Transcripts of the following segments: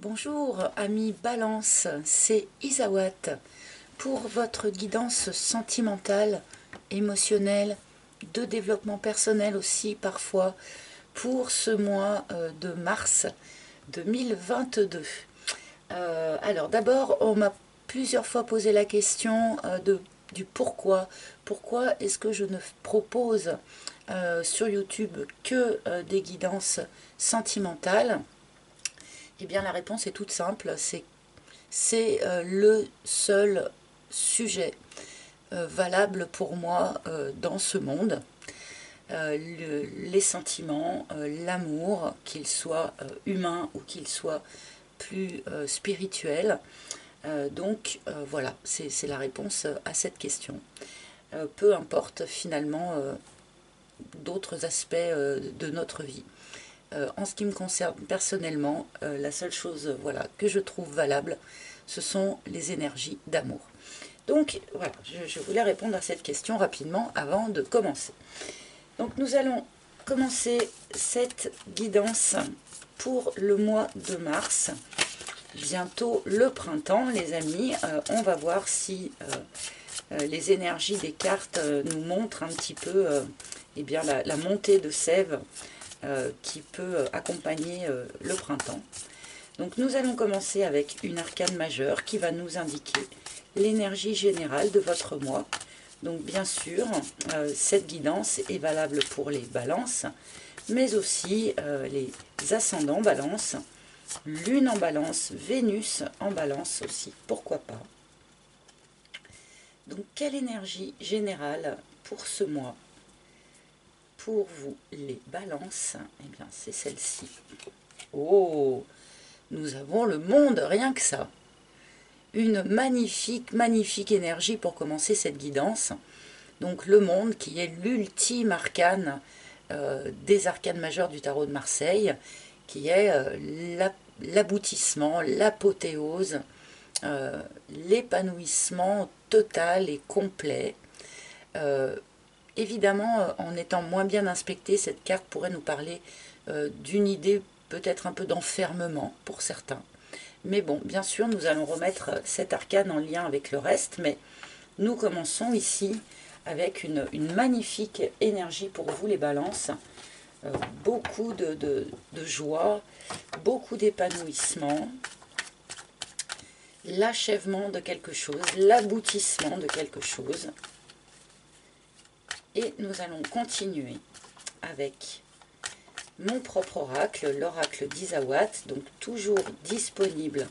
Bonjour amis Balance, c'est Isawat pour votre guidance sentimentale, émotionnelle, de développement personnel aussi parfois pour ce mois de mars 2022. Alors d'abord, on m'a plusieurs fois posé la question du pourquoi. Pourquoi est-ce que je ne propose sur YouTube que des guidances sentimentales? Eh bien, la réponse est toute simple, c'est le seul sujet valable pour moi dans ce monde. Les sentiments, l'amour, qu'il soit humain ou qu'il soit plus spirituel. Voilà, c'est la réponse à cette question. Peu importe finalement d'autres aspects de notre vie. En ce qui me concerne personnellement, la seule chose voilà, que je trouve valable, ce sont les énergies d'amour. Donc voilà, je voulais répondre à cette question rapidement avant de commencer. Donc nous allons commencer cette guidance pour le mois de mars. Bientôt le printemps, les amis. On va voir si les énergies des cartes nous montrent un petit peu eh bien, la montée de sève qui peut accompagner le printemps. Donc nous allons commencer avec une arcane majeure qui va nous indiquer l'énergie générale de votre mois. Donc bien sûr, cette guidance est valable pour les balances, mais aussi les ascendants balance, lune en balance, Vénus en balance aussi, pourquoi pas. Donc quelle énergie générale pour ce mois? Pour vous, les balances, eh bien c'est celle-ci. Oh, nous avons le monde, rien que ça. Une magnifique, magnifique énergie pour commencer cette guidance. Donc le monde qui est l'ultime arcane des arcanes majeures du tarot de Marseille, qui est l'aboutissement, l'apothéose, l'épanouissement total et complet. Évidemment, en étant moins bien inspectée, cette carte pourrait nous parler d'une idée peut-être un peu d'enfermement pour certains. Mais bon, bien sûr, nous allons remettre cet arcane en lien avec le reste, mais nous commençons ici avec une magnifique énergie pour vous les balances. Beaucoup de joie, beaucoup d'épanouissement, l'achèvement de quelque chose, l'aboutissement de quelque chose. Et nous allons continuer avec mon propre oracle, l'oracle d'Isawat, donc toujours disponible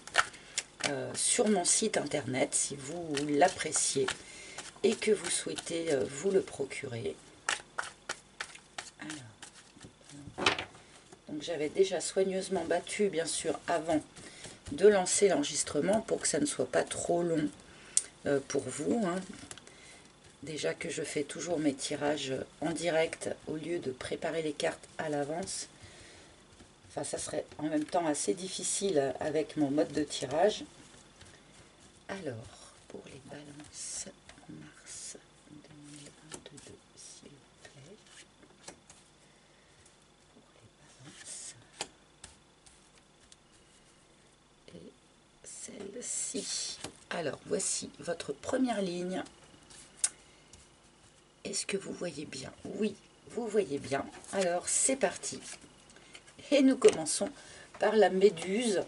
sur mon site internet si vous l'appréciez et que vous souhaitez vous le procurer. Alors, donc j'avais déjà soigneusement battu, bien sûr, avant de lancer l'enregistrement pour que ça ne soit pas trop long pour vous. Déjà que je fais toujours mes tirages en direct au lieu de préparer les cartes à l'avance. Enfin, ça serait en même temps assez difficile avec mon mode de tirage. Alors, pour les balances en mars 2022, s'il vous plaît. Pour les balances. Et celle-ci. Alors, voici votre première ligne. Est-ce que vous voyez bien? Oui, vous voyez bien. Alors, c'est parti. Et nous commençons par la méduse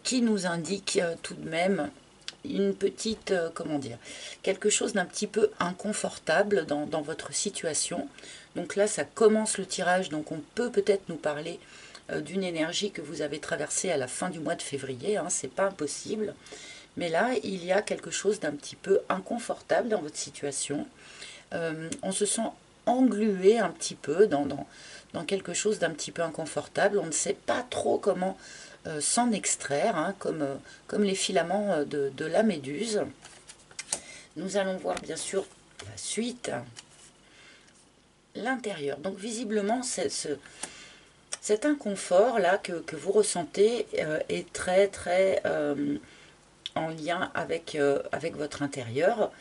qui nous indique tout de même une petite, comment dire, quelque chose d'un petit peu inconfortable dans votre situation. Donc là, ça commence le tirage, donc on peut peut-être nous parler d'une énergie que vous avez traversée à la fin du mois de février, c'est pas impossible. Mais là, il y a quelque chose d'un petit peu inconfortable dans votre situation. On se sent englué un petit peu dans quelque chose d'un petit peu inconfortable. On ne sait pas trop comment s'en extraire, comme les filaments de la méduse. Nous allons voir bien sûr la suite, l'intérieur. Donc visiblement, cet inconfort-là que vous ressentez est très très en lien avec votre intérieur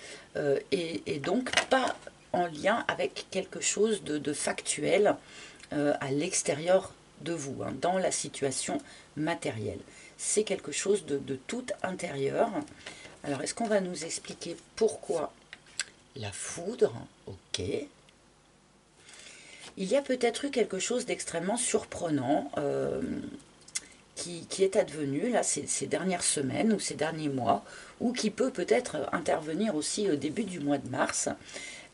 et donc pas en lien avec quelque chose de factuel à l'extérieur de vous, hein, dans la situation matérielle. C'est quelque chose de tout intérieur. Alors, est-ce qu'on va nous expliquer pourquoi la foudre? Ok. Il y a peut-être eu quelque chose d'extrêmement surprenant qui est advenu là, ces dernières semaines ou ces derniers mois, ou qui peut peut-être intervenir aussi au début du mois de mars.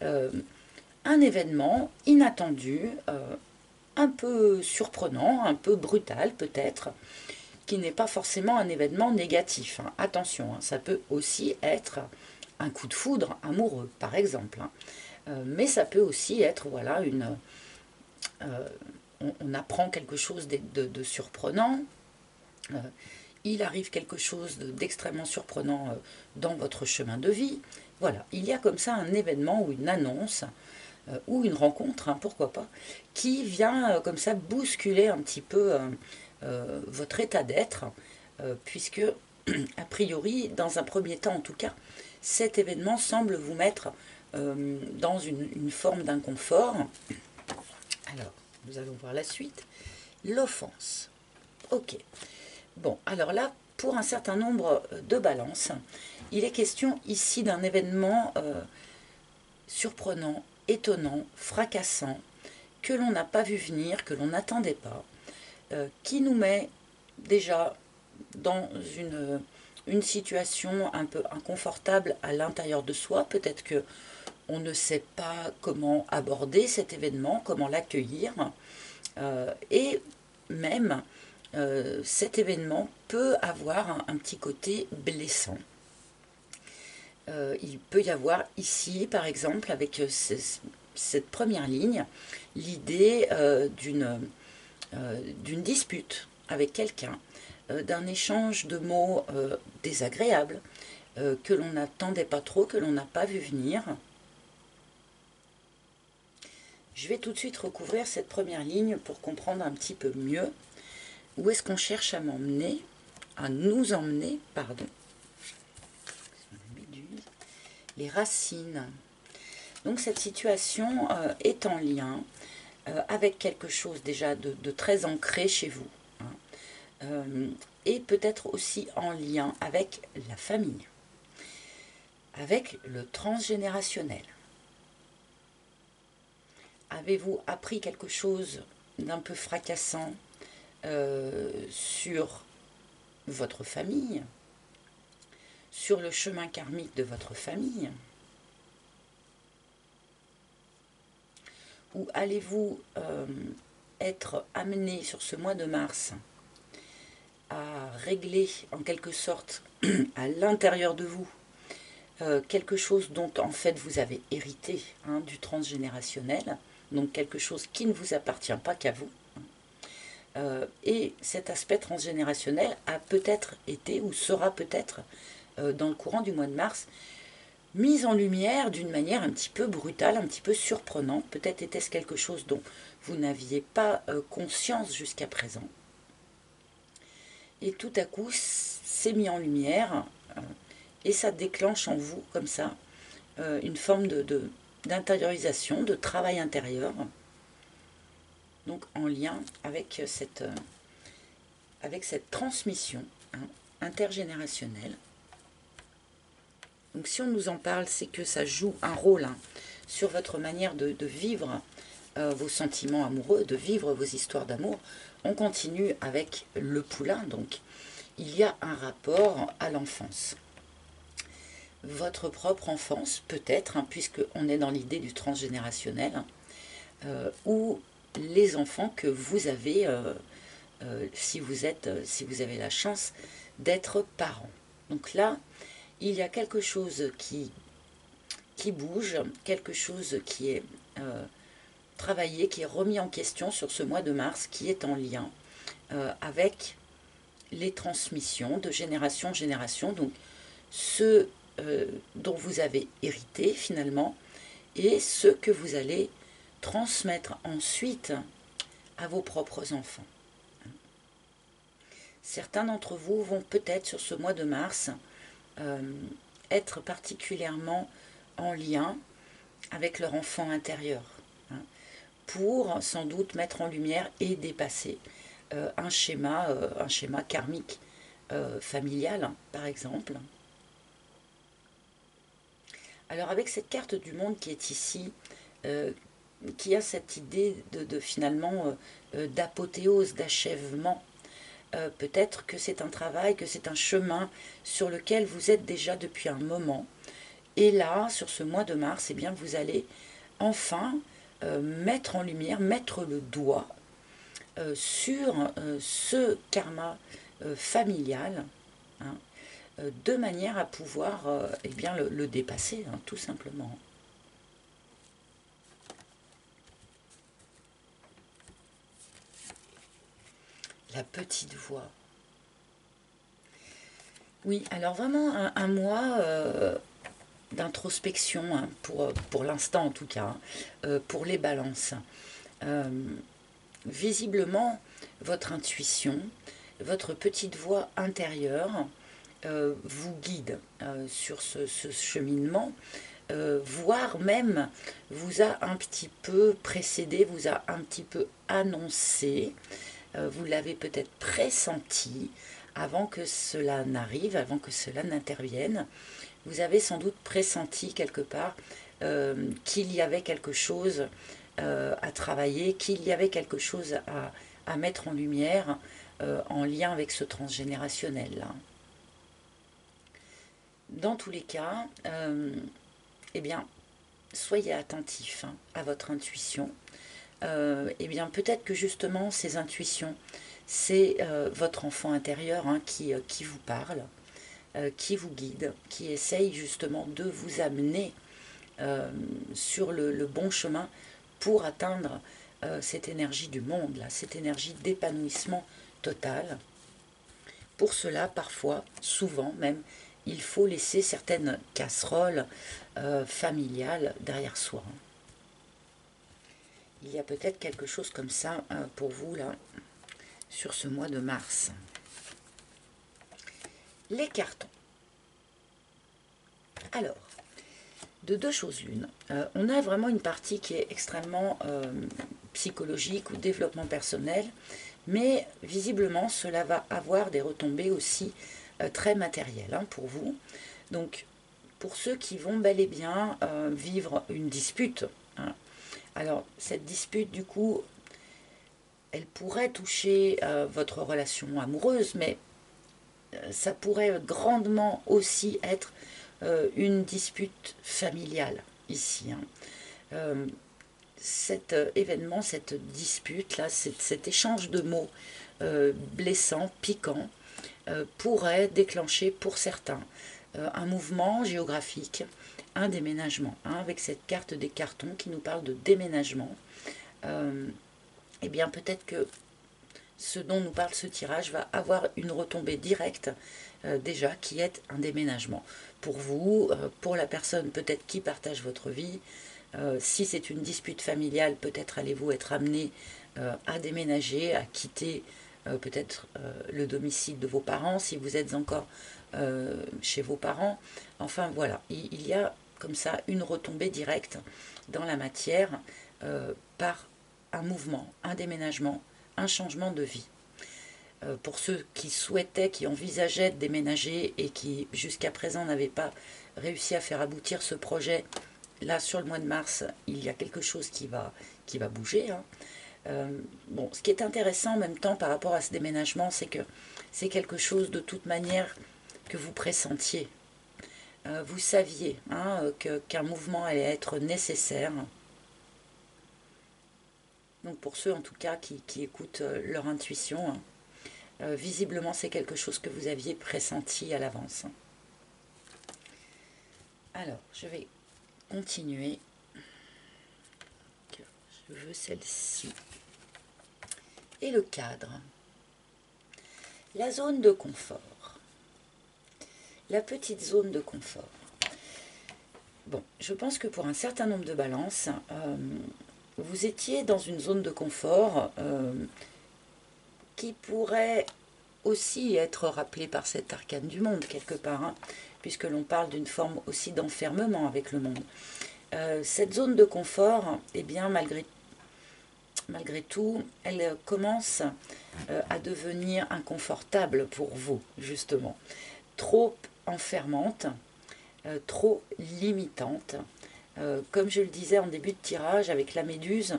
Un événement inattendu, un peu surprenant, un peu brutal peut-être, qui n'est pas forcément un événement négatif. Hein. Attention, hein, ça peut aussi être un coup de foudre amoureux, par exemple. Hein. Mais ça peut aussi être, voilà, on apprend quelque chose de surprenant. Il arrive quelque chose d'extrêmement surprenant dans votre chemin de vie. Voilà, il y a comme ça un événement ou une annonce ou une rencontre, hein, pourquoi pas, qui vient comme ça bousculer un petit peu votre état d'être, puisque, a priori, dans un premier temps en tout cas, cet événement semble vous mettre dans une forme d'inconfort. Alors, nous allons voir la suite. L'offense. Ok. Bon, alors là, pour un certain nombre de balances, il est question ici d'un événement surprenant, étonnant, fracassant, que l'on n'a pas vu venir, que l'on n'attendait pas, qui nous met déjà dans une situation un peu inconfortable à l'intérieur de soi. Peut-être que on ne sait pas comment aborder cet événement, comment l'accueillir, et même cet événement peut avoir un petit côté blessant. Il peut y avoir ici, par exemple, avec cette première ligne, l'idée d'une dispute avec quelqu'un, d'un échange de mots désagréables, que l'on n'attendait pas trop, que l'on n'a pas vu venir. Je vais tout de suite recouvrir cette première ligne pour comprendre un petit peu mieux où est-ce qu'on cherche à m'emmener, à nous emmener, pardon. Les racines. Donc cette situation est en lien avec quelque chose déjà de très ancré chez vous. Hein, et peut-être aussi en lien avec la famille, avec le transgénérationnel. Avez-vous appris quelque chose d'un peu fracassant sur votre famille, sur le chemin karmique de votre famille? Ou allez-vous être amené sur ce mois de mars à régler en quelque sorte à l'intérieur de vous quelque chose dont en fait vous avez hérité, hein, du transgénérationnel, donc quelque chose qui ne vous appartient pas qu'à vous. Et cet aspect transgénérationnel a peut-être été ou sera peut-être dans le courant du mois de mars mise en lumière d'une manière un petit peu brutale, un petit peu surprenante. Peut-être était-ce quelque chose dont vous n'aviez pas conscience jusqu'à présent. Et tout à coup, c'est mis en lumière et ça déclenche en vous, comme ça, une forme d'intériorisation, de travail intérieur, donc en lien avec cette transmission, hein, intergénérationnelle. Donc si on nous en parle, c'est que ça joue un rôle, hein, sur votre manière de vivre vos sentiments amoureux, de vivre vos histoires d'amour. On continue avec le poulain, donc il y a un rapport à l'enfance. Votre propre enfance, peut-être, hein, puisqu'on est dans l'idée du transgénérationnel, ou les enfants que vous avez, si vous avez la chance d'être parent. Donc là, il y a quelque chose qui bouge, quelque chose qui est travaillé, qui est remis en question sur ce mois de mars, qui est en lien avec les transmissions de génération en génération, donc ceux dont vous avez hérité finalement, et ceux que vous allez transmettre ensuite à vos propres enfants. Certains d'entre vous vont peut-être sur ce mois de mars être particulièrement en lien avec leur enfant intérieur, hein, pour sans doute mettre en lumière et dépasser un schéma karmique familial, par exemple. Alors avec cette carte du monde qui est ici, qui a cette idée de finalement d'apothéose, d'achèvement, peut-être que c'est un travail, que c'est un chemin sur lequel vous êtes déjà depuis un moment. Et là, sur ce mois de mars, eh bien, vous allez enfin mettre en lumière, mettre le doigt sur ce karma familial, hein, de manière à pouvoir eh bien, le dépasser, hein, tout simplement. La petite voix. Oui, alors vraiment un mois d'introspection, hein, pour l'instant en tout cas, pour les balances. Euh, Visiblement, votre intuition, votre petite voix intérieure vous guide sur ce cheminement, voire même vous a un petit peu précédé, vous a un petit peu annoncé, vous l'avez peut-être pressenti avant que cela n'arrive, avant que cela n'intervienne. Vous avez sans doute pressenti quelque part qu'il y avait quelque chose à travailler, qu'il y avait quelque chose à mettre en lumière en lien avec ce transgénérationnel. Dans tous les cas, eh bien, soyez attentifs, hein, à votre intuition. Eh bien, peut-être que justement, ces intuitions, c'est votre enfant intérieur, hein, qui vous parle, qui vous guide, qui essaye justement de vous amener sur le bon chemin pour atteindre cette énergie du monde, là, cette énergie d'épanouissement total. Pour cela, parfois, souvent même, il faut laisser certaines casseroles familiales derrière soi. Il y a peut-être quelque chose comme ça pour vous, là, sur ce mois de mars. Les cartons. Alors, de deux choses l'une. On a vraiment une partie qui est extrêmement psychologique ou développement personnel, mais visiblement cela va avoir des retombées aussi très matérielles, hein, pour vous. Donc pour ceux qui vont bel et bien vivre une dispute, hein. Alors cette dispute du coup, elle pourrait toucher votre relation amoureuse, mais ça pourrait grandement aussi être une dispute familiale ici, hein. Cet événement, cette dispute là, cet échange de mots blessants, piquants, pourrait déclencher pour certains un mouvement géographique, un déménagement, hein, avec cette carte des cartons qui nous parle de déménagement. Eh bien peut-être que ce dont nous parle ce tirage va avoir une retombée directe déjà, qui est un déménagement. Pour vous, pour la personne peut-être qui partage votre vie, si c'est une dispute familiale, peut-être allez-vous être amené à déménager, à quitter peut-être le domicile de vos parents, si vous êtes encore chez vos parents. Enfin voilà, il y a comme ça une retombée directe dans la matière par un mouvement, un déménagement, un changement de vie. Pour ceux qui souhaitaient, qui envisageaient de déménager et qui jusqu'à présent n'avaient pas réussi à faire aboutir ce projet, là sur le mois de mars, il y a quelque chose qui va bouger, hein. Bon, ce qui est intéressant en même temps par rapport à ce déménagement, c'est que c'est quelque chose de toute manière que vous pressentiez. Vous saviez, hein, qu'un mouvement allait être nécessaire. Donc pour ceux en tout cas qui écoutent leur intuition, hein, visiblement c'est quelque chose que vous aviez pressenti à l'avance. Alors, je vais continuer. Je veux celle-ci. Et le cadre. La zone de confort. La petite zone de confort. Bon, je pense que pour un certain nombre de balances, vous étiez dans une zone de confort qui pourrait aussi être rappelée par cet arcane du monde, quelque part, hein, puisque l'on parle d'une forme aussi d'enfermement avec le monde. Cette zone de confort, eh bien, malgré malgré tout, elle commence à devenir inconfortable pour vous, justement. Trop enfermante, trop limitante. Comme je le disais en début de tirage, avec la méduse,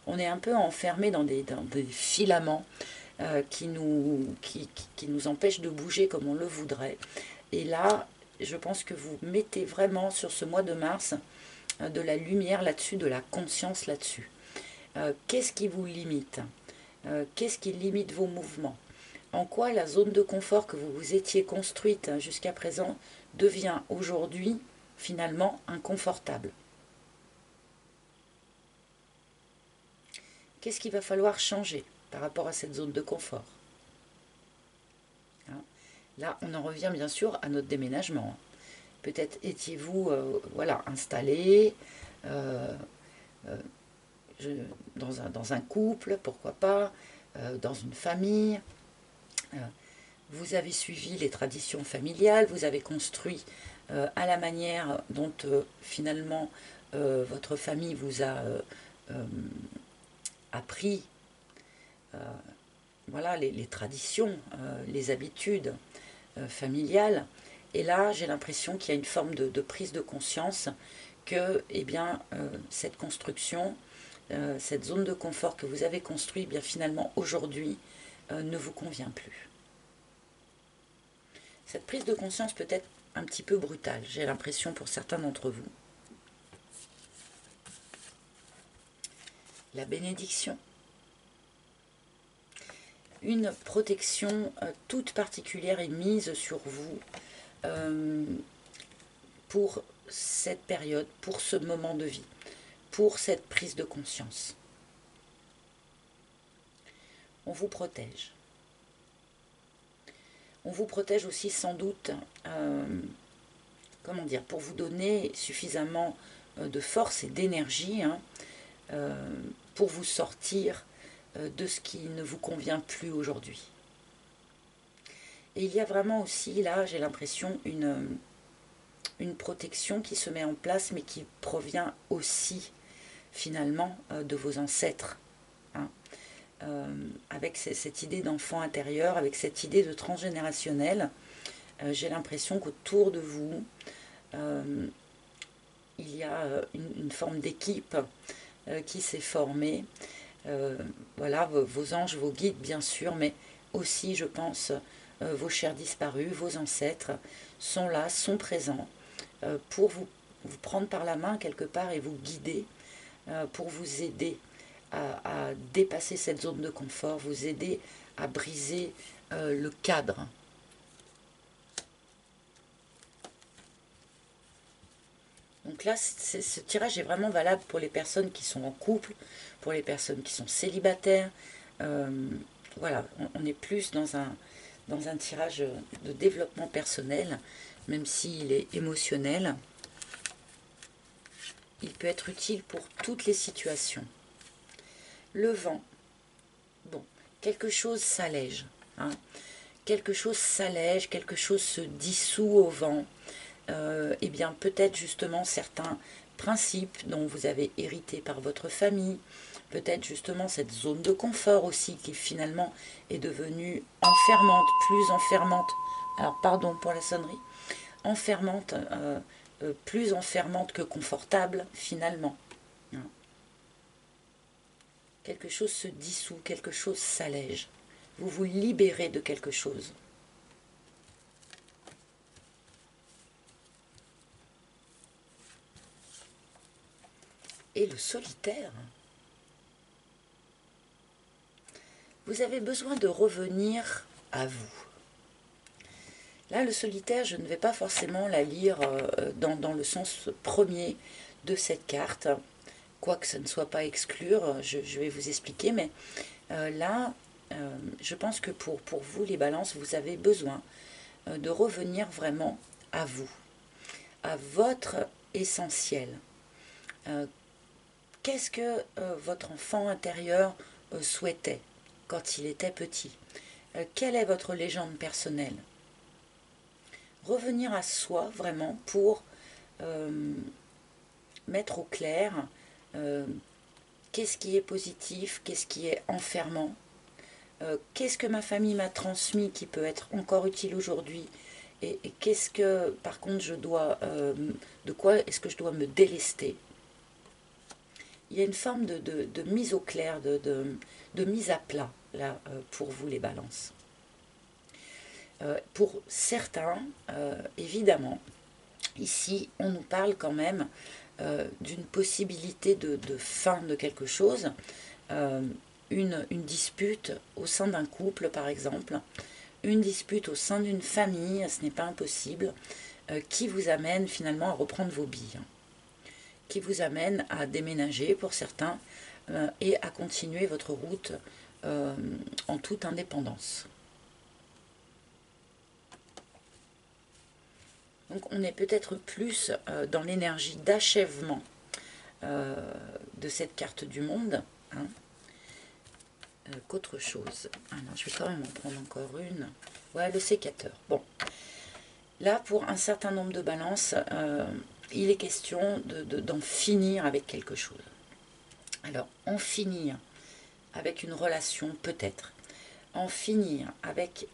on est un peu enfermé dans des filaments qui nous empêchent de bouger comme on le voudrait. Et là, je pense que vous mettez vraiment sur ce mois de mars de la lumière là-dessus, de la conscience là-dessus. Qu'est-ce qui vous limite? Qu'est-ce qui limite vos mouvements? En quoi la zone de confort que vous vous étiez construite jusqu'à présent devient aujourd'hui finalement inconfortable? Qu'est-ce qu'il va falloir changer par rapport à cette zone de confort? Là, on en revient bien sûr à notre déménagement. Peut-être étiez-vous voilà, installé dans un couple, pourquoi pas, dans une famille. Vous avez suivi les traditions familiales, vous avez construit à la manière dont finalement votre famille vous a appris voilà, les traditions, les habitudes familiales. Et là, j'ai l'impression qu'il y a une forme de prise de conscience que eh bien, cette construction, cette zone de confort que vous avez construite, eh bien, finalement, aujourd'hui, ne vous convient plus. Cette prise de conscience peut être un petit peu brutale, j'ai l'impression pour certains d'entre vous. La bénédiction. Une protection toute particulière est mise sur vous pour cette période, pour ce moment de vie, pour cette prise de conscience. On vous protège. On vous protège aussi sans doute, comment dire, pour vous donner suffisamment de force et d'énergie pour vous sortir de ce qui ne vous convient plus aujourd'hui. Et il y a vraiment aussi, là, j'ai l'impression, une protection qui se met en place, mais qui provient aussi, finalement, de vos ancêtres. Hein. Avec cette idée d'enfant intérieur, avec cette idée de transgénérationnel, j'ai l'impression qu'autour de vous, il y a une forme d'équipe qui s'est formée. Voilà, vos anges, vos guides, bien sûr, mais aussi, je pense, vos chers disparus, vos ancêtres sont là, sont présents pour vous prendre par la main quelque part et vous guider, pour vous aider à dépasser cette zone de confort, vous aider à briser le cadre. Donc là, ce tirage est vraiment valable pour les personnes qui sont en couple, pour les personnes qui sont célibataires. Voilà, on est plus dans un tirage de développement personnel, même s'il est émotionnel. Il peut être utile pour toutes les situations. Le vent, bon, quelque chose s'allège. Hein. Quelque chose s'allège, quelque chose se dissout au vent. Eh bien peut-être justement certains principes dont vous avez hérité par votre famille, peut-être justement cette zone de confort aussi qui finalement est devenue enfermante, plus enfermante, alors pardon pour la sonnerie, enfermante, plus enfermante que confortable finalement. Quelque chose se dissout, quelque chose s'allège. Vous vous libérez de quelque chose. Et le solitaire, vous avez besoin de revenir à vous. Là, le solitaire, je ne vais pas forcément la lire dans le sens premier de cette carte, quoique ce ne soit pas exclure, je vais vous expliquer, mais là, je pense que pour vous, les balances, vous avez besoin de revenir vraiment à vous, à votre essentiel. Qu'est-ce que votre enfant intérieur souhaitait quand il était petit? Quelle est votre légende personnelle? Revenir à soi vraiment pour mettre au clair Qu'est-ce qui est positif? Qu'est-ce qui est enfermant? Qu'est-ce que ma famille m'a transmis qui peut être encore utile aujourd'hui? Et qu'est-ce que, par contre, je dois... de quoi est-ce que je dois me délester? Il y a une forme de mise au clair, de mise à plat, là, pour vous les balances. Pour certains, évidemment, ici, on nous parle quand même d'une possibilité de fin de quelque chose, une dispute au sein d'un couple, par exemple, une dispute au sein d'une famille, ce n'est pas impossible, qui vous amène finalement à reprendre vos billes, qui vous amène à déménager pour certains et à continuer votre route en toute indépendance. Donc on est peut-être plus dans l'énergie d'achèvement de cette carte du monde hein, qu'autre chose. Alors je vais quand même en prendre encore une. Ouais, le sécateur. Bon, là pour un certain nombre de balances, il est question d'en finir avec quelque chose. Alors en finir avec une relation peut-être, en finir avec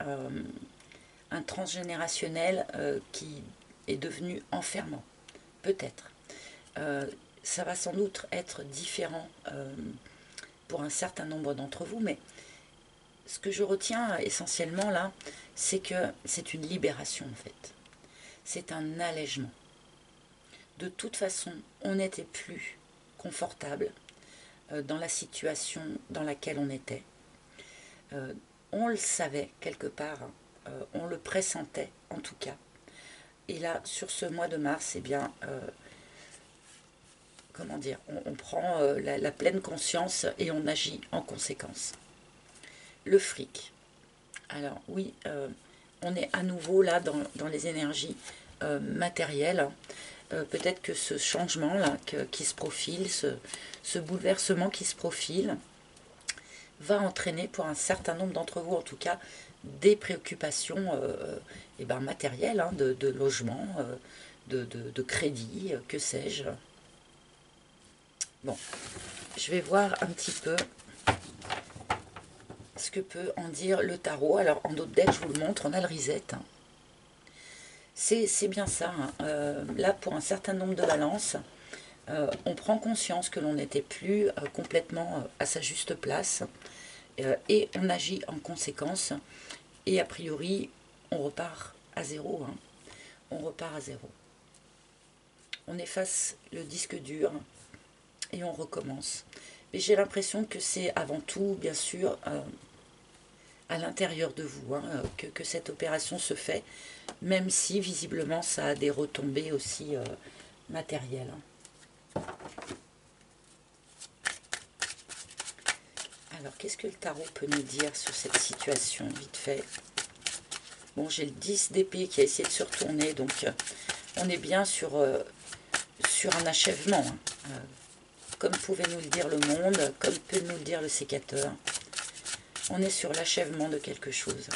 un transgénérationnel qui est devenu enfermant, peut-être. Ça va sans doute être différent pour un certain nombre d'entre vous, mais ce que je retiens essentiellement là, c'est que c'est une libération en fait. C'est un allègement. De toute façon, on n'était plus confortable dans la situation dans laquelle on était. On le savait quelque part, on le pressentait en tout cas. Et là, sur ce mois de mars, eh bien, comment dire, on prend la pleine conscience et on agit en conséquence. Le fric. Alors oui, on est à nouveau là dans les énergies matérielles. Peut-être que ce changement-là qui se profile, ce bouleversement qui se profile, va entraîner pour un certain nombre d'entre vous, en tout cas, des préoccupations matérielles, hein, de logement, de crédit, que sais-je. Bon, je vais voir un petit peu ce que peut en dire le tarot. Alors, en d'autres decks, je vous le montre, on a le reset. Hein. C'est bien ça. Hein. Là, pour un certain nombre de balances, on prend conscience que l'on n'était plus complètement à sa juste place et on agit en conséquence. Et a priori, on repart à zéro. Hein. On repart à zéro. On efface le disque dur et on recommence. Mais j'ai l'impression que c'est avant tout, bien sûr, à l'intérieur de vous hein, que cette opération se fait, même si visiblement ça a des retombées aussi matérielles. Alors, qu'est-ce que le tarot peut nous dire sur cette situation, vite fait? Bon, j'ai le 10 d'épée qui a essayé de se retourner, donc on est bien sur un achèvement. Hein. Comme pouvait nous le dire le monde, comme peut nous le dire le sécateur. On est sur l'achèvement de quelque chose.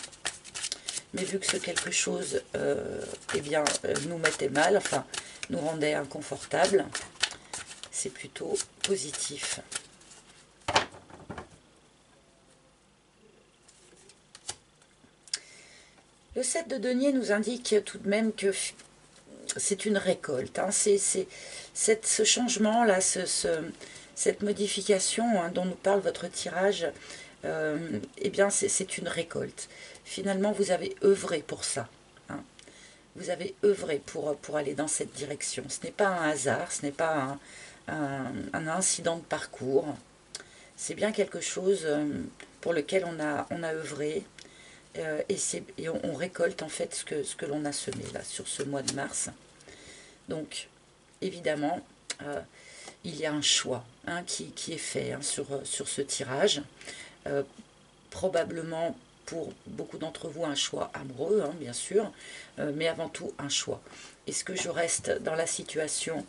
Mais vu que ce quelque chose nous mettait mal, enfin nous rendait inconfortable, c'est plutôt positif. Le 7 de denier nous indique tout de même que c'est une récolte. Hein. Ce changement-là, cette modification hein, dont nous parle votre tirage, eh bien c'est une récolte. Finalement, vous avez œuvré pour ça. Hein. Vous avez œuvré pour aller dans cette direction. Ce n'est pas un hasard, ce n'est pas un incident de parcours. C'est bien quelque chose pour lequel on a œuvré. Et on récolte en fait ce que l'on a semé là sur ce mois de mars. Donc évidemment il y a un choix hein, qui est fait hein, sur ce tirage, probablement pour beaucoup d'entre vous un choix amoureux hein, bien sûr, mais avant tout un choix. Est-ce que je reste dans la situation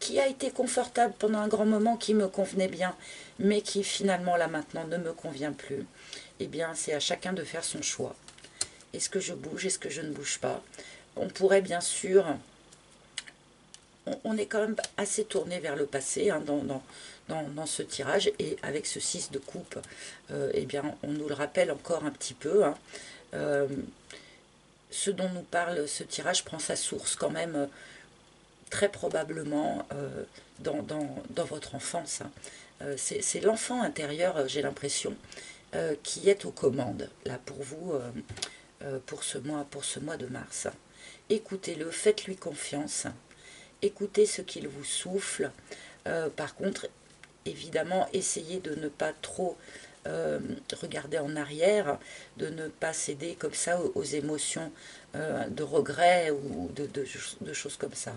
qui a été confortable pendant un grand moment, qui me convenait bien, mais qui finalement là maintenant ne me convient plus? Eh bien c'est à chacun de faire son choix. Est-ce que je bouge? Est-ce que je ne bouge pas? On pourrait bien sûr on est quand même assez tourné vers le passé hein, dans ce tirage. Et avec ce 6 de coupe, eh bien, on nous le rappelle encore un petit peu. Hein. Ce dont nous parle ce tirage prend sa source quand même très probablement dans votre enfance. Hein. C'est l'enfant intérieur, j'ai l'impression, qui est aux commandes, là, pour vous, pour ce mois de mars. Écoutez-le, faites-lui confiance, écoutez ce qu'il vous souffle. Par contre, évidemment, essayez de ne pas trop regarder en arrière, de ne pas céder comme ça aux émotions de regret ou de choses comme ça.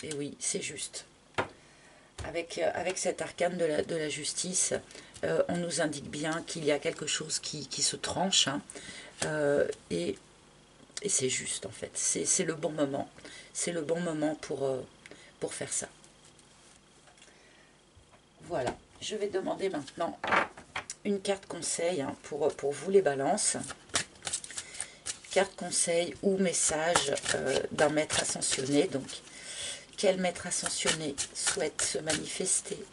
Et oui, c'est juste. Avec cet arcane de la justice, on nous indique bien qu'il y a quelque chose qui se tranche, hein, et c'est juste en fait. C'est le bon moment. C'est le bon moment pour faire ça. Voilà. Je vais demander maintenant une carte conseil hein, pour vous les balances. Carte conseil ou message d'un maître ascensionné. Donc, quel maître ascensionné souhaite se manifester,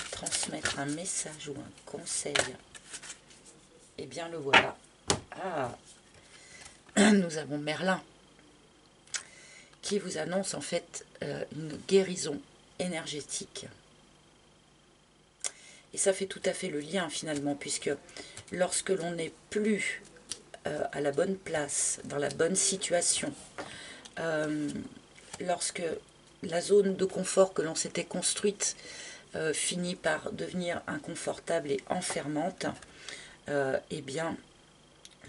transmettre un message ou un conseil? Eh bien, le voilà. Ah, nous avons Merlin qui vous annonce en fait une guérison énergétique. Et ça fait tout à fait le lien finalement, puisque lorsque l'on n'est plus à la bonne place, dans la bonne situation, lorsque la zone de confort que l'on s'était construite finit par devenir inconfortable et enfermante, eh bien,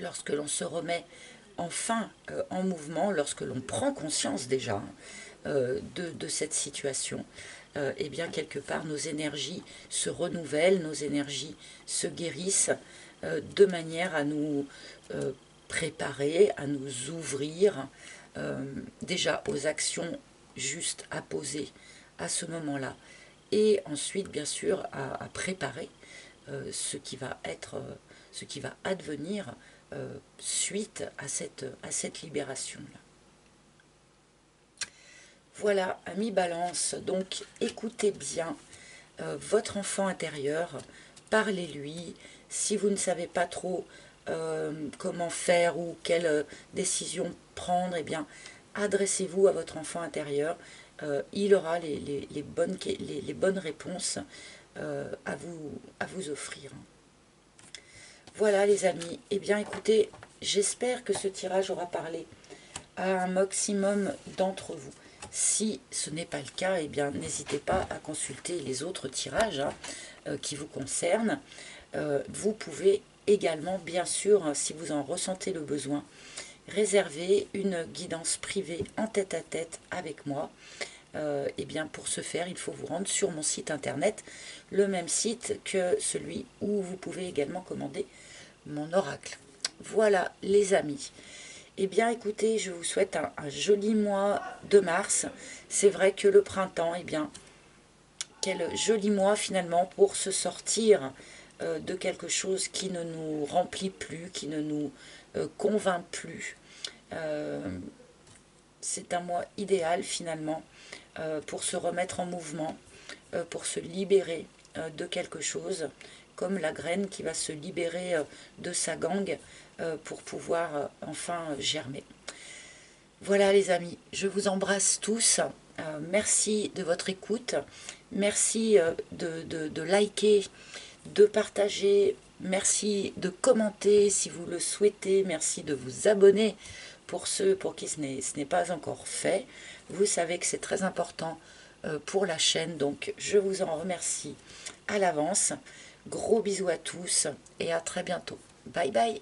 lorsque l'on se remet enfin en mouvement, lorsque l'on prend conscience déjà de cette situation, eh bien, quelque part, nos énergies se renouvellent, nos énergies se guérissent de manière à nous préparer, à nous ouvrir déjà aux actions justes à poser à ce moment-là. Et ensuite, bien sûr, à préparer ce qui va advenir suite à cette libération-là. Voilà, amis Balance, donc écoutez bien votre enfant intérieur, parlez-lui. Si vous ne savez pas trop comment faire ou quelle décision prendre, eh bien, adressez-vous à votre enfant intérieur. Il aura les bonnes réponses à vous offrir. Voilà les amis, eh bien écoutez, j'espère que ce tirage aura parlé à un maximum d'entre vous. Si ce n'est pas le cas, eh bien n'hésitez pas à consulter les autres tirages hein, qui vous concernent. Vous pouvez également, bien sûr, si vous en ressentez le besoin, réserver une guidance privée en tête-à-tête avec moi. Eh bien pour ce faire, il faut vous rendre sur mon site internet, le même site que celui où vous pouvez également commander mon oracle. Voilà les amis. Eh bien écoutez, je vous souhaite un joli mois de mars. C'est vrai que le printemps, eh bien, quel joli mois finalement pour se sortir de quelque chose qui ne nous remplit plus, qui ne nous convainc plus. C'est un mois idéal finalement pour se remettre en mouvement, pour se libérer de quelque chose, comme la graine qui va se libérer de sa gangue pour pouvoir enfin germer. Voilà les amis, je vous embrasse tous. Merci de votre écoute. Merci de liker, de partager. Merci de commenter si vous le souhaitez. Merci de vous abonner pour ceux pour qui ce n'est pas encore fait. Vous savez que c'est très important pour la chaîne, donc je vous en remercie à l'avance. Gros bisous à tous et à très bientôt. Bye bye.